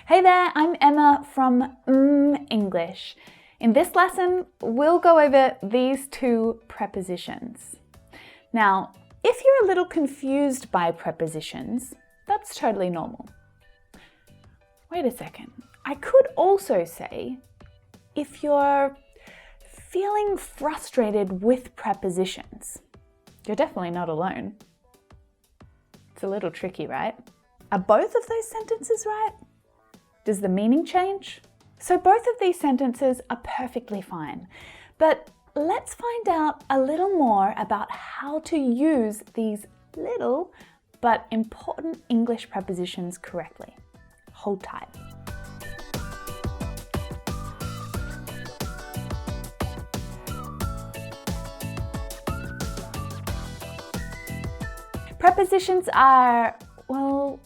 Hey there, I'm Emma from mmmEnglish. In this lesson, we'll go over these two prepositions. Now, if you're a little confused by prepositions, that's totally normal. Wait a second. I could also say, if you're feeling frustrated with prepositions, you're definitely not alone. It's a little tricky, right? Are both of those sentences right? Does the meaning change? So both of these sentences are perfectly fine, but let's find out a little more about how to use these little but important English prepositions correctly. Hold tight. Prepositions are, well,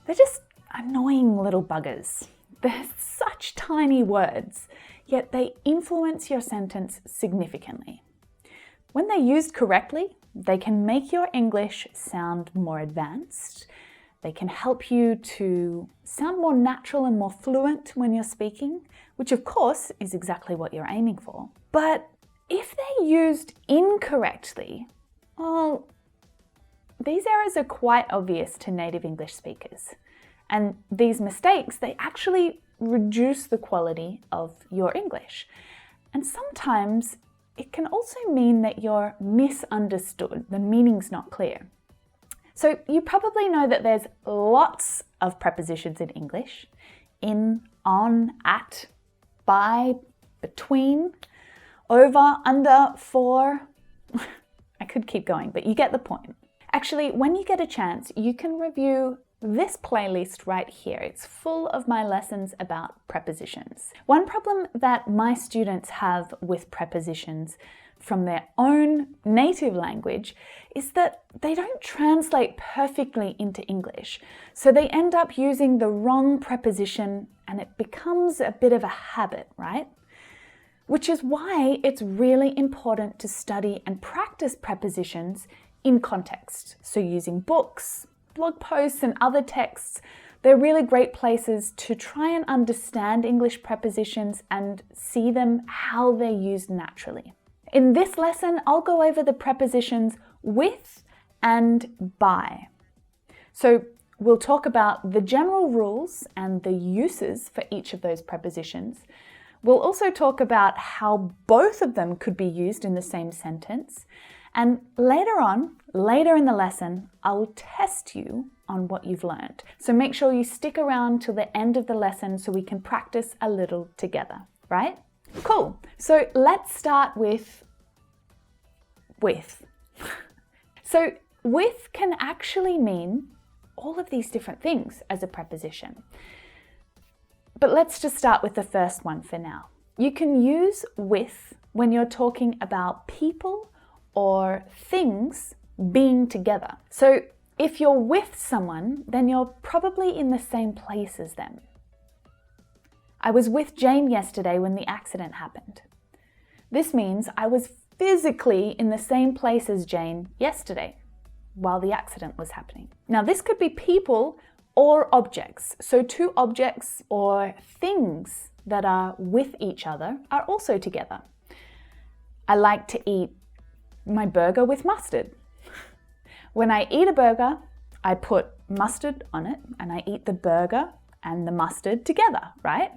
they're just annoying little buggers. They're such tiny words, yet they influence your sentence significantly. When they're used correctly, they can make your English sound more advanced. They can help you to sound more natural and more fluent when you're speaking, which of course is exactly what you're aiming for. But if they're used incorrectly, well, these errors are quite obvious to native English speakers. And these mistakes, they actually reduce the quality of your English. And sometimes it can also mean that you're misunderstood, the meaning's not clear. So you probably know that there's lots of prepositions in English: in, on, at, by, between, over, under, for. I could keep going, but you get the point. Actually, when you get a chance, you can review this playlist right here. It's full of my lessons about prepositions. One problem that my students have with prepositions from their own native language is that they don't translate perfectly into English. So they end up using the wrong preposition and it becomes a bit of a habit, right? Which is why it's really important to study and practice prepositions in context. So using books, blog posts and other texts, they're really great places to try and understand English prepositions and see them how they're used naturally. In this lesson, I'll go over the prepositions with and by. So we'll talk about the general rules and the uses for each of those prepositions. We'll also talk about how both of them could be used in the same sentence. And later in the lesson, I'll test you on what you've learned. So make sure you stick around till the end of the lesson so we can practice a little together, right? Cool. So let's start with. So with can actually mean all of these different things as a preposition. But let's just start with the first one for now. You can use with when you're talking about people or things being together. So if you're with someone, then you're probably in the same place as them. I was with Jane yesterday when the accident happened. This means I was physically in the same place as Jane yesterday while the accident was happening. Now this could be people or objects. So two objects or things that are with each other are also together. I like to eat my burger with mustard. When I eat a burger, I put mustard on it and I eat the burger and the mustard together, right?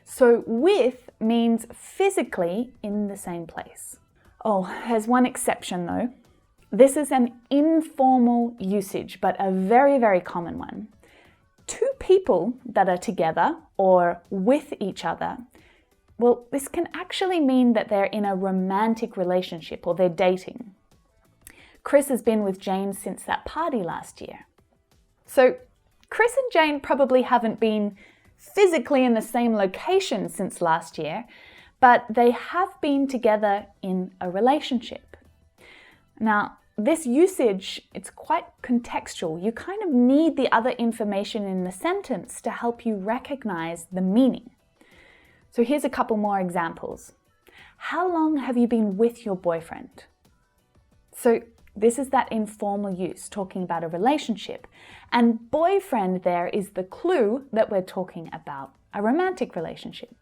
So with means physically in the same place. Oh, there's one exception though. This is an informal usage, but a very, very common one. Two people that are together or with each other, well, this can actually mean that they're in a romantic relationship or they're dating. Chris has been with Jane since that party last year. So Chris and Jane probably haven't been physically in the same location since last year, but they have been together in a relationship. Now, this usage, it's quite contextual. You kind of need the other information in the sentence to help you recognize the meaning. So here's a couple more examples. How long have you been with your boyfriend? So This is that informal use, talking about a relationship. And boyfriend there is the clue that we're talking about a romantic relationship.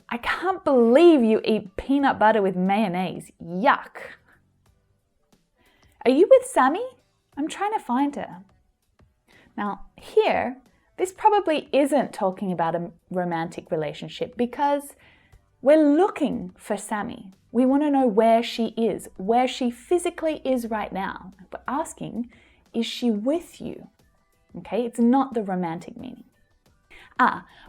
I can't believe you eat peanut butter with mayonnaise. Yuck. Are you with Sammy? I'm trying to find her. Now, here, this probably isn't talking about a romantic relationship because we're looking for Sammy. We want to know where she is, where she physically is right now. We're asking, is she with you? Okay, it's not the romantic meaning.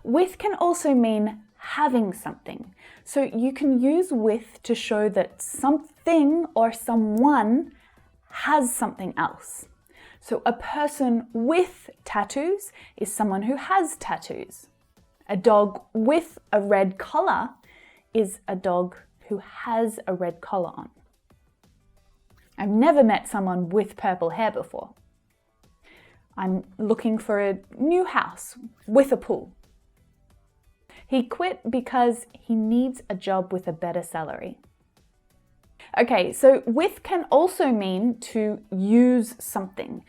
With can also mean having something. So you can use with to show that something or someone has something else. So a person with tattoos is someone who has tattoos. A dog with a red collar is a dog who has a red collar on. I've never met someone with purple hair before. I'm looking for a new house with a pool. He quit because he needs a job with a better salary. Okay, so with can also mean to use something,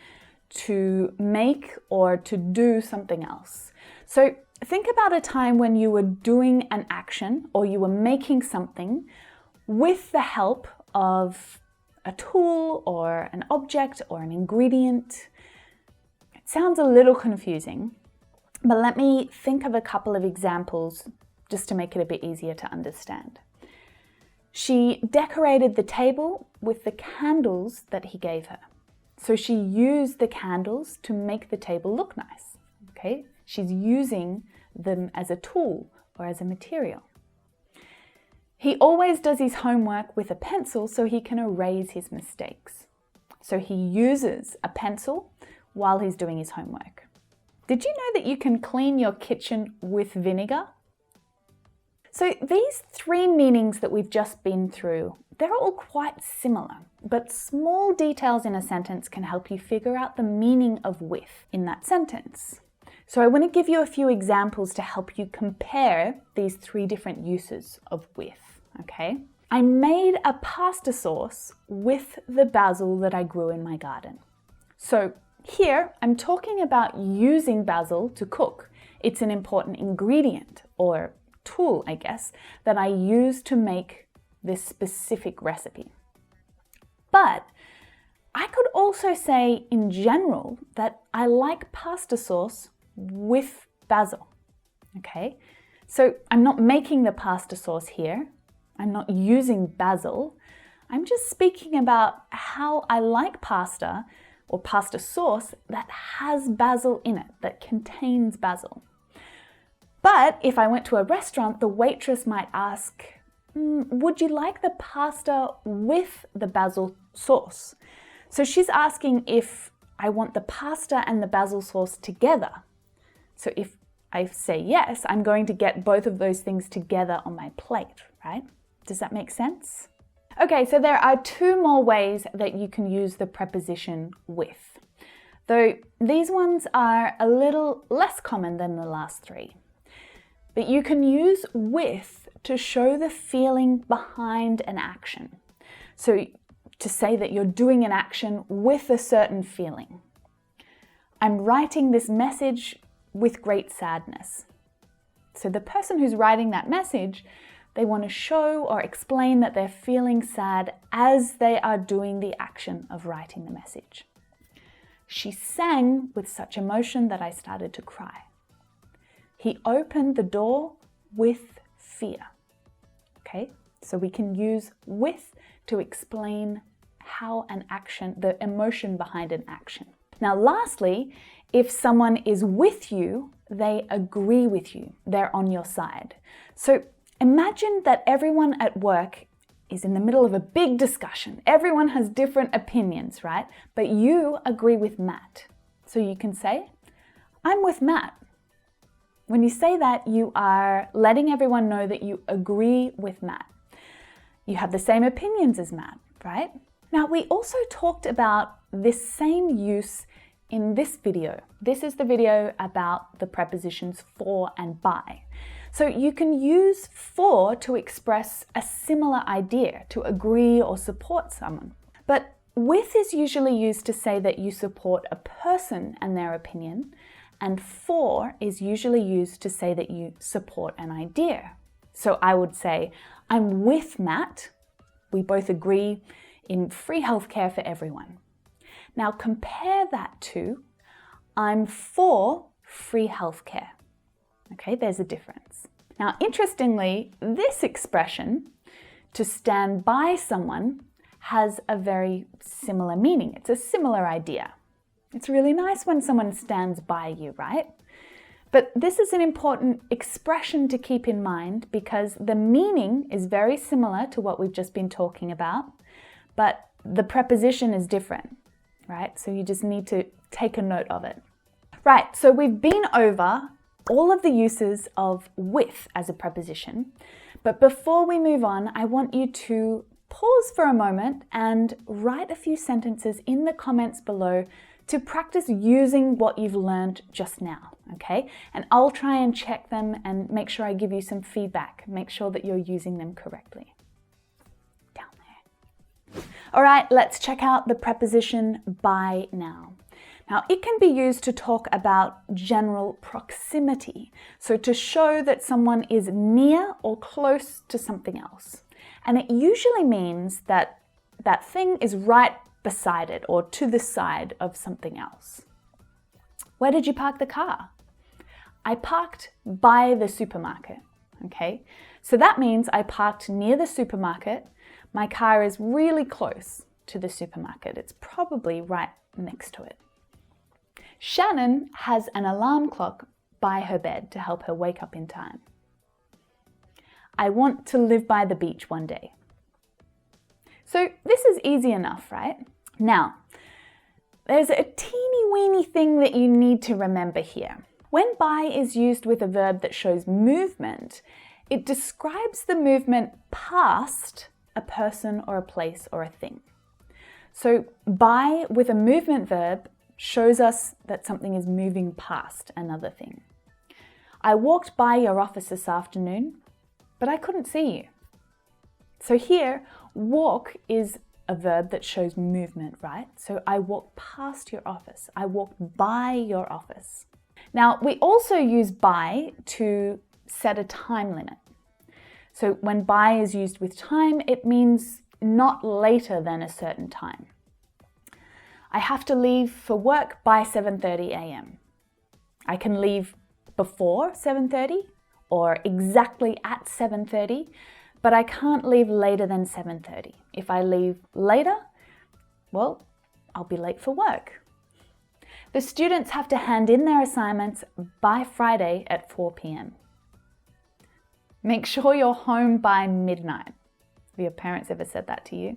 to make or to do something else. So think about a time when you were doing an action or you were making something with the help of a tool or an object or an ingredient. It sounds a little confusing, but let me think of a couple of examples just to make it a bit easier to understand. She decorated the table with the candles that he gave her. So she used the candles to make the table look nice. Okay? She's using them as a tool or as a material. He always does his homework with a pencil so he can erase his mistakes. So he uses a pencil while he's doing his homework. Did you know that you can clean your kitchen with vinegar? So these three meanings that we've just been through, they're all quite similar, but small details in a sentence can help you figure out the meaning of with in that sentence. So I want to give you a few examples to help you compare these three different uses of with, okay? I made a pasta sauce with the basil that I grew in my garden. So here I'm talking about using basil to cook. It's an important ingredient or tool, I guess, that I use to make this specific recipe. But I could also say in general that I like pasta sauce with basil, okay? So I'm not making the pasta sauce here. I'm not using basil. I'm just speaking about how I like pasta or pasta sauce that has basil in it, that contains basil. But if I went to a restaurant, the waitress might ask, would you like the pasta with the basil sauce? So she's asking if I want the pasta and the basil sauce together. So if I say yes, I'm going to get both of those things together on my plate, right? Does that make sense? Okay, so there are two more ways that you can use the preposition with, though these ones are a little less common than the last three. But you can use with to show the feeling behind an action. So to say that you're doing an action with a certain feeling. I'm writing this message with great sadness. So the person who's writing that message, they want to show or explain that they're feeling sad as they are doing the action of writing the message. She sang with such emotion that I started to cry. He opened the door with fear. Okay, so we can use with to explain how an action, the emotion behind an action. Now, lastly, if someone is with you, they agree with you. They're on your side. So imagine that everyone at work is in the middle of a big discussion. Everyone has different opinions, right? But you agree with Matt. So you can say, I'm with Matt. When you say that, you are letting everyone know that you agree with Matt. You have the same opinions as Matt, right? Now, we also talked about this same use in this video. This is the video about the prepositions for and by. So you can use for to express a similar idea, to agree or support someone. But with is usually used to say that you support a person and their opinion, and for is usually used to say that you support an idea. So I would say, I'm with Matt. We both agree in free healthcare for everyone. Now compare that to, I'm for free healthcare. Okay, there's a difference. Now, interestingly, this expression, to stand by someone, has a very similar meaning. It's a similar idea. It's really nice when someone stands by you, right? But this is an important expression to keep in mind because the meaning is very similar to what we've just been talking about, but the preposition is different, right? So you just need to take a note of it. Right, so we've been over all of the uses of with as a preposition, but before we move on, I want you to pause for a moment and write a few sentences in the comments below to practice using what you've learned just now, okay? And I'll try and check them and make sure I give you some feedback. Make sure that you're using them correctly. Down there. All right, let's check out the preposition by now. Now, it can be used to talk about general proximity, so to show that someone is near or close to something else. And it usually means that that thing is right beside it or to the side of something else. Where did you park the car? I parked by the supermarket, okay? So that means I parked near the supermarket. My car is really close to the supermarket. It's probably right next to it. Shannon has an alarm clock by her bed to help her wake up in time. I want to live by the beach one day. So this is easy enough, right? Now, there's a teeny weeny thing that you need to remember here. When by is used with a verb that shows movement, it describes the movement past a person or a place or a thing. So by with a movement verb shows us that something is moving past another thing. I walked by your office this afternoon, but I couldn't see you. So here, walk is a verb that shows movement, right? So I walked past your office. I walked by your office. Now, we also use by to set a time limit. So when by is used with time, it means not later than a certain time. I have to leave for work by 7:30 a.m. I can leave before 7:30 or exactly at 7:30, but I can't leave later than 7:30. If I leave later, well, I'll be late for work. The students have to hand in their assignments by Friday at 4 p.m. Make sure you're home by midnight. Have your parents ever said that to you?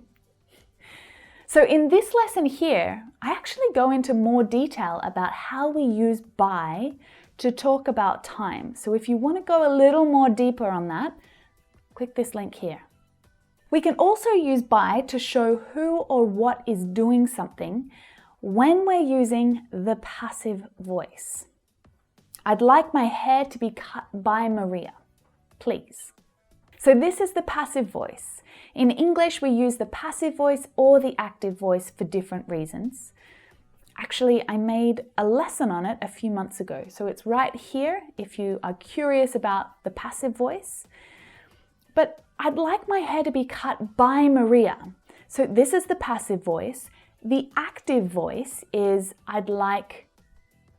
So in this lesson here, I actually go into more detail about how we use by to talk about time. So if you want to go a little more deeper on that, click this link here. We can also use by to show who or what is doing something when we're using the passive voice. I'd like my hair to be cut by Maria, please. So this is the passive voice. In English, we use the passive voice or the active voice for different reasons. Actually, I made a lesson on it a few months ago, so it's right here if you are curious about the passive voice. But I'd like my hair to be cut by Maria. So this is the passive voice. The active voice is I'd like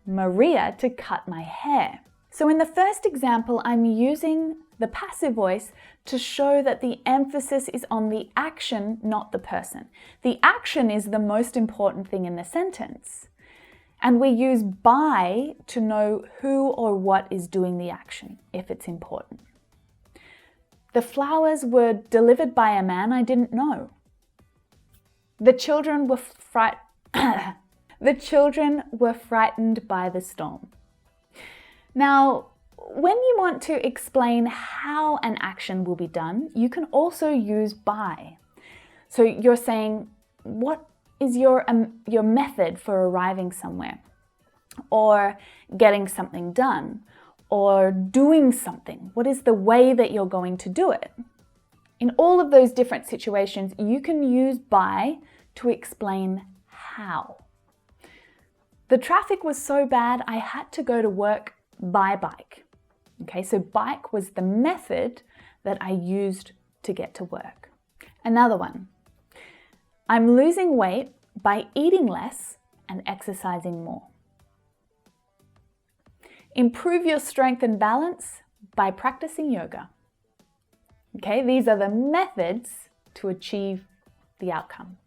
Maria to cut my hair. So in the first example, I'm using the passive voice to show that the emphasis is on the action, not the person. The action is the most important thing in the sentence. And we use by to know who or what is doing the action, if it's important. The flowers were delivered by a man I didn't know. The children were frightened by the storm. Now, when you want to explain how an action will be done, you can also use by. So you're saying, what is your method for arriving somewhere? Or getting something done? Or doing something? What is the way that you're going to do it? In all of those different situations, you can use by to explain how. The traffic was so bad, I had to go to work by bike. Okay, so bike was the method that I used to get to work. Another one. I'm losing weight by eating less and exercising more. Improve your strength and balance by practicing yoga. Okay, these are the methods to achieve the outcome.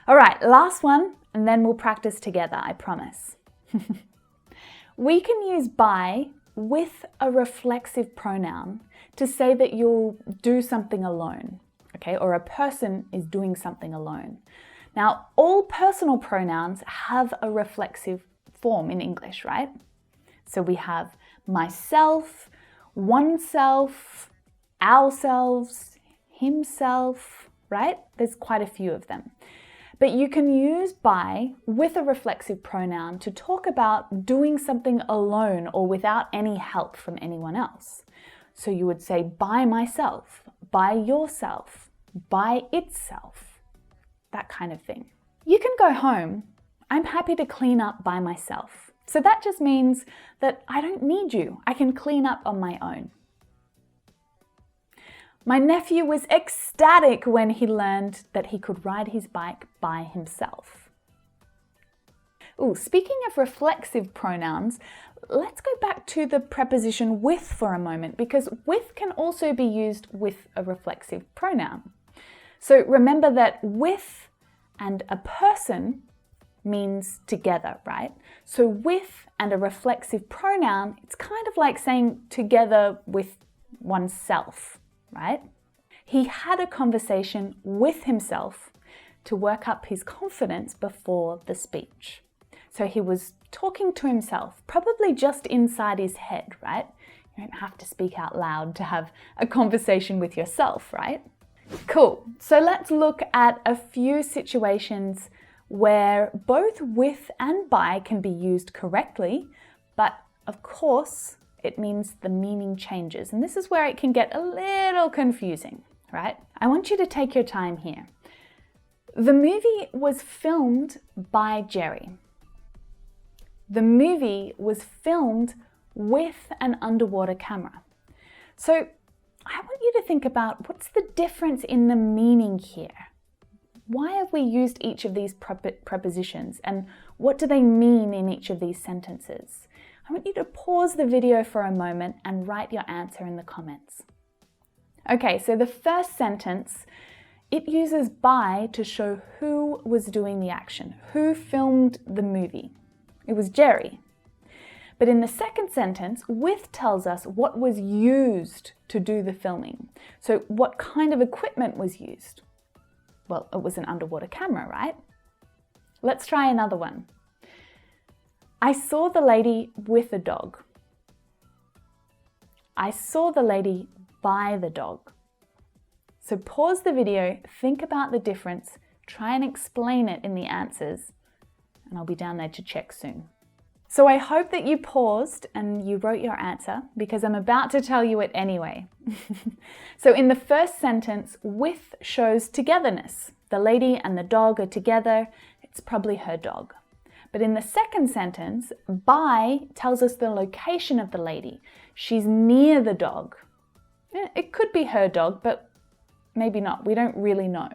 All right, last one, and then we'll practice together, I promise. We can use by with a reflexive pronoun to say that you'll do something alone, okay, or a person is doing something alone. Now, all personal pronouns have a reflexive form in English, right? So we have myself, oneself, ourselves, himself, right? There's quite a few of them. But you can use by with a reflexive pronoun to talk about doing something alone or without any help from anyone else. So you would say by myself, by yourself, by itself, that kind of thing. You can go home. I'm happy to clean up by myself. So that just means that I don't need you. I can clean up on my own. My nephew was ecstatic when he learned that he could ride his bike by himself. Ooh, speaking of reflexive pronouns, let's go back to the preposition with for a moment, because with can also be used with a reflexive pronoun. So remember that with and a person means together, right? So with and a reflexive pronoun, it's kind of like saying together with oneself, right? He had a conversation with himself to work up his confidence before the speech. So he was talking to himself, probably just inside his head, right? You don't have to speak out loud to have a conversation with yourself, right? Cool. So let's look at a few situations where both with and by can be used correctly, but of course, it means the meaning changes. And this is where it can get a little confusing, right? I want you to take your time here. The movie was filmed by Jerry. The movie was filmed with an underwater camera. So I want you to think about what's the difference in the meaning here. Why have we used each of these prepositions and what do they mean in each of these sentences? I want you to pause the video for a moment and write your answer in the comments. Okay, so the first sentence, it uses by to show who was doing the action, who filmed the movie. It was Jerry. But in the second sentence, with tells us what was used to do the filming. So what kind of equipment was used? Well, it was an underwater camera, right? Let's try another one. I saw the lady with a dog. I saw the lady by the dog. So pause the video, think about the difference, try and explain it in the answers, and I'll be down there to check soon. So I hope that you paused and you wrote your answer because I'm about to tell you it anyway. So in the first sentence, with shows togetherness. The lady and the dog are together. It's probably her dog. But in the second sentence, by tells us the location of the lady. She's near the dog. It could be her dog, but maybe not. We don't really know.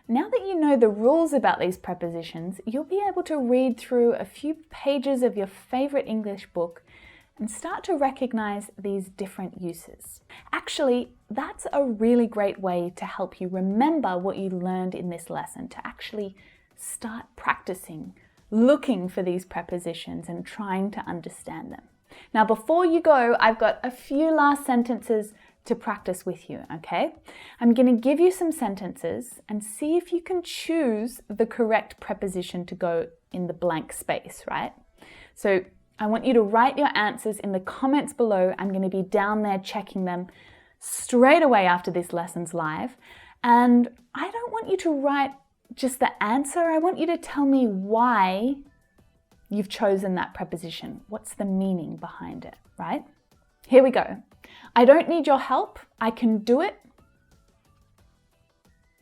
Now that you know the rules about these prepositions, you'll be able to read through a few pages of your favorite English book and start to recognize these different uses. Actually, that's a really great way to help you remember what you learned in this lesson, to actually start practicing, looking for these prepositions and trying to understand them. Now, before you go, I've got a few last sentences to practice with you, okay? I'm going to give you some sentences and see if you can choose the correct preposition to go in the blank space, right? So I want you to write your answers in the comments below. I'm going to be down there checking them straight away after this lesson's live. And I don't want you to write just the answer. I want you to tell me why you've chosen that preposition. What's the meaning behind it, right? Here we go. I don't need your help. I can do it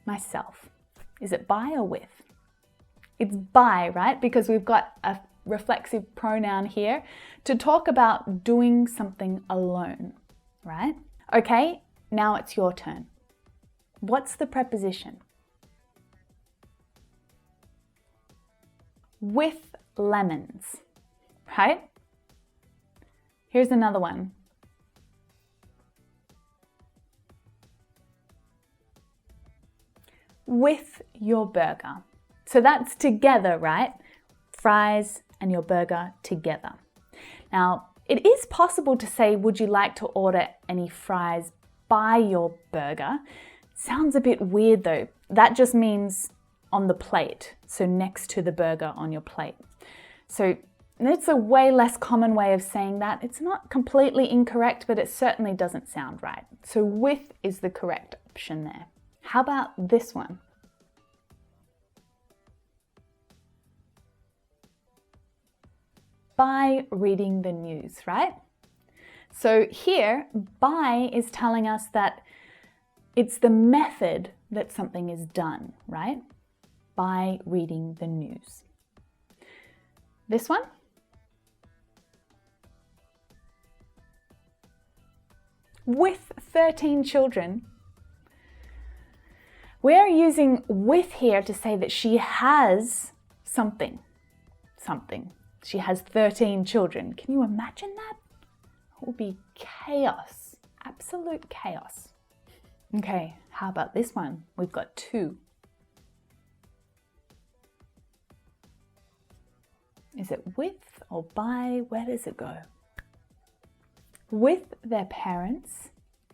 myself. Is it by or with? It's by, right? Because we've got a reflexive pronoun here to talk about doing something alone, right? Okay, now it's your turn. What's the preposition? With lemons, right? Here's another one. With your burger. So that's together, right? Fries and your burger together. Now, it is possible to say, would you like to order any fries by your burger? Sounds a bit weird though. That just means on the plate, so next to the burger on your plate. So it's a way less common way of saying that. It's not completely incorrect, but it certainly doesn't sound right. So with is the correct option there. How about this one? By reading the news, right? So here, by is telling us that it's the method that something is done, right? By reading the news. This one? With 13 children. We're using with here to say that she has something. She has 13 children. Can you imagine that? It will be chaos, absolute chaos. Okay, how about this one? We've got two. Is it with or by? Where does it go? With their parents,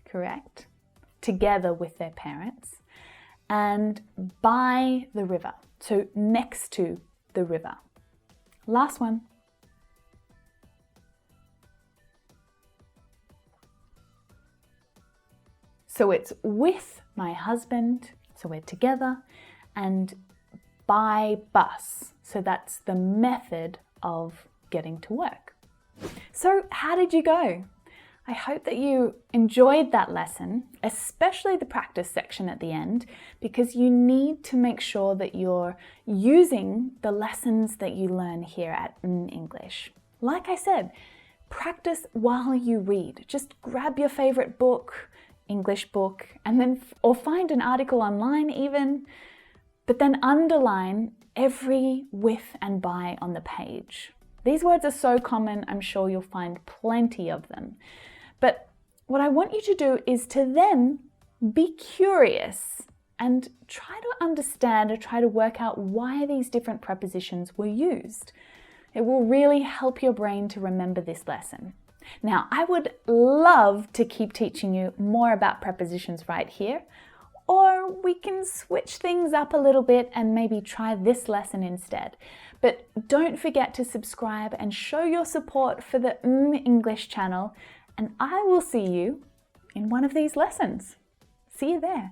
correct. Together with their parents. And by the river, so next to the river. Last one. So it's with my husband, so we're together, and by bus, so that's the method of getting to work. So how did you go? I hope that you enjoyed that lesson, especially the practice section at the end, because you need to make sure that you're using the lessons that you learn here at mmmEnglish. Like I said, practice while you read. Just grab your favorite book, English book, and then or find an article online even, but then underline every with and by on the page. These words are so common, I'm sure you'll find plenty of them. But what I want you to do is to then be curious and try to understand or try to work out why these different prepositions were used. It will really help your brain to remember this lesson. Now, I would love to keep teaching you more about prepositions right here, or we can switch things up a little bit and maybe try this lesson instead. But don't forget to subscribe and show your support for the mmmEnglish channel, and I will see you in one of these lessons. See you there.